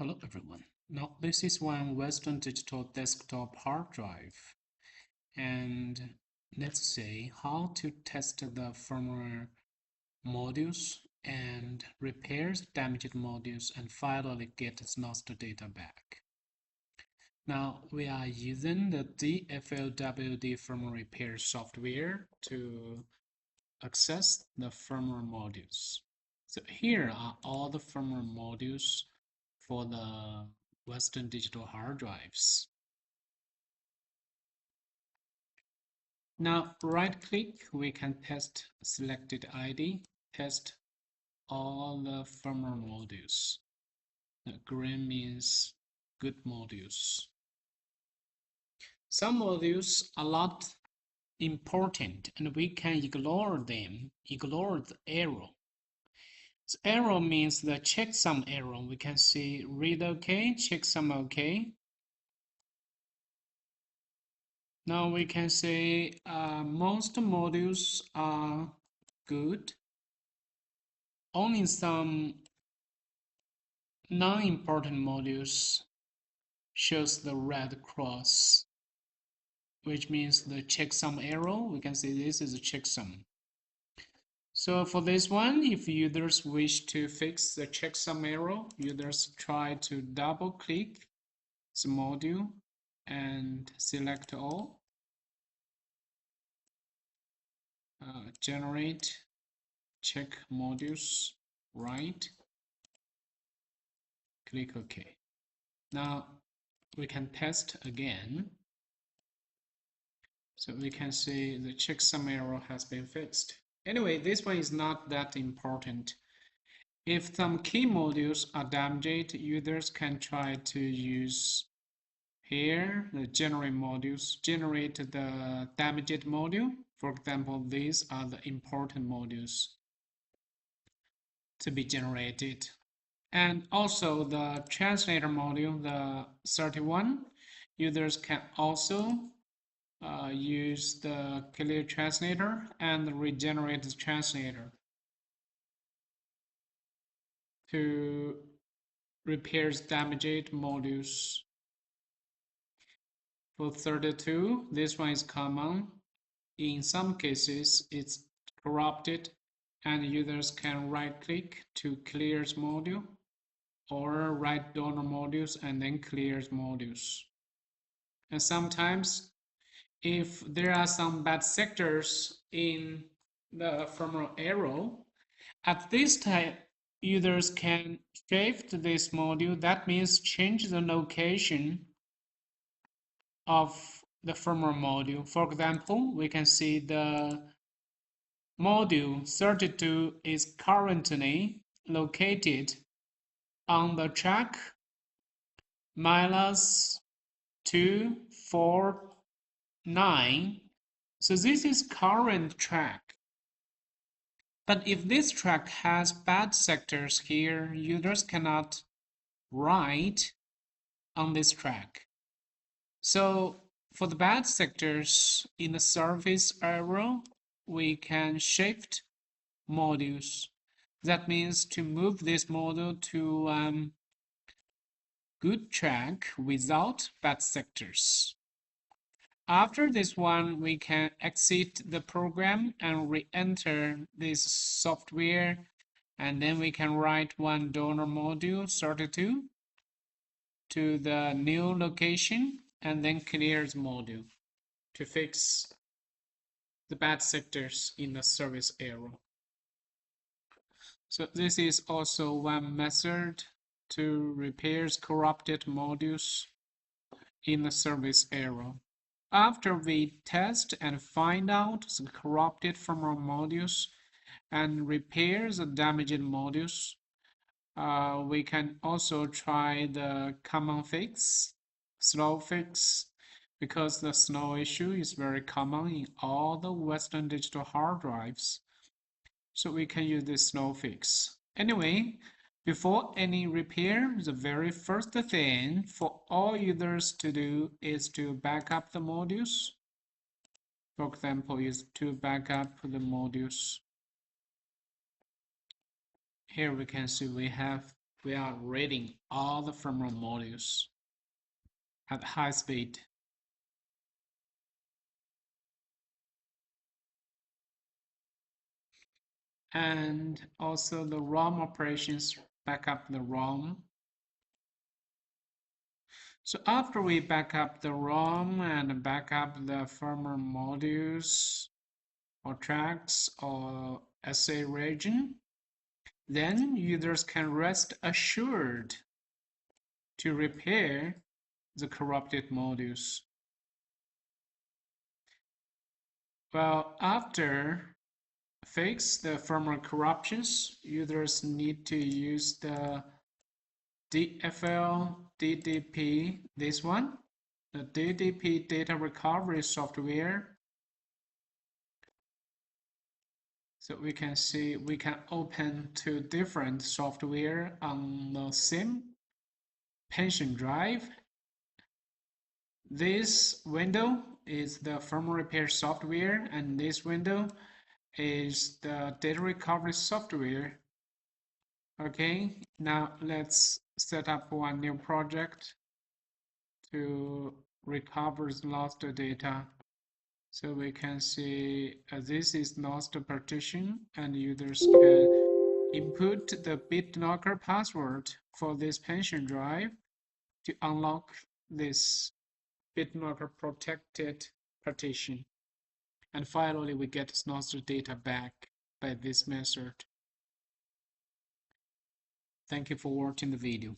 Hello everyone. Now this is one Western Digital desktop hard drive, and let's see how to test the firmware modules and repair damaged modules and finally get its lost data back. Now we are using the DFLWD firmware repair software to access the firmware modules. So here are all the firmware modules for the Western Digital hard drives. Now right click, we can test selected ID, test all the firmware modules. The green means good modules. Some modules are not important and we can ignore them, ignore the error. The error means the checksum error. We can see read OK, checksum OK. Now we can say most modules are good. Only some non-important modules shows the red cross, which means the checksum error. We can say this is a checksum. So for this one, if users wish to fix the checksum error, users try to double click the module and select all. Generate check modules, right? Click OK. Now we can test again. So we can see the checksum error has been fixed. Anyway, this one is not that important. If some key modules are damaged, users can try to use here the generate modules, generate the damaged module. For example, these are the important modules to be generated. And also the translator module, the 31, users can also use the clear translator and the regenerate translator to repair damaged modules. For 32, this one is common. In some cases, it's corrupted and users can right-click to clear module or write donor modules and then clear modules. And sometimes if there are some bad sectors in the firmware arrow, at this time, users can shift this module. That means change the location of the firmware module. For example, we can see the module 32 is currently located on the track -249. So this is current track. But if this track has bad sectors here, users cannot write on this track. So for the bad sectors in the service arrow, we can shift modules. That means to move this module to good track without bad sectors. After this one, we can exit the program and re-enter this software, and then we can write one donor module 32 to the new location and then clear the module to fix the bad sectors in the service arrow. So this is also one method to repair corrupted modules in the service arrow. After we test and find out the corrupted firmware modules and repair the damaged modules, we can also try the common fix, slow fix, because the slow issue is very common in all the Western Digital hard drives. So we can use this slow fix. Anyway, before any repair, the very first thing for all users to do is to back up the modules. For example, is to back up the modules. Here we can see we have we are reading all the firmware modules at high speed. And also the ROM operations back up the ROM. So after we back up the ROM and back up the firmware modules or tracks or SA region, then users can rest assured to repair the corrupted modules. Well, after fix the firmware corruptions, users need to use the DFL DDP, this one, the DDP data recovery software. So we can see we can open two different software on the same pension drive. This window is the firmware repair software, and this window is the data recovery software. Okay, now let's set up one new project to recover lost data. So we can see this is lost partition, and users can input the BitLocker password for this pension drive to unlock this BitLocker protected partition. And finally, we get lost data back by this method. Thank you for watching the video.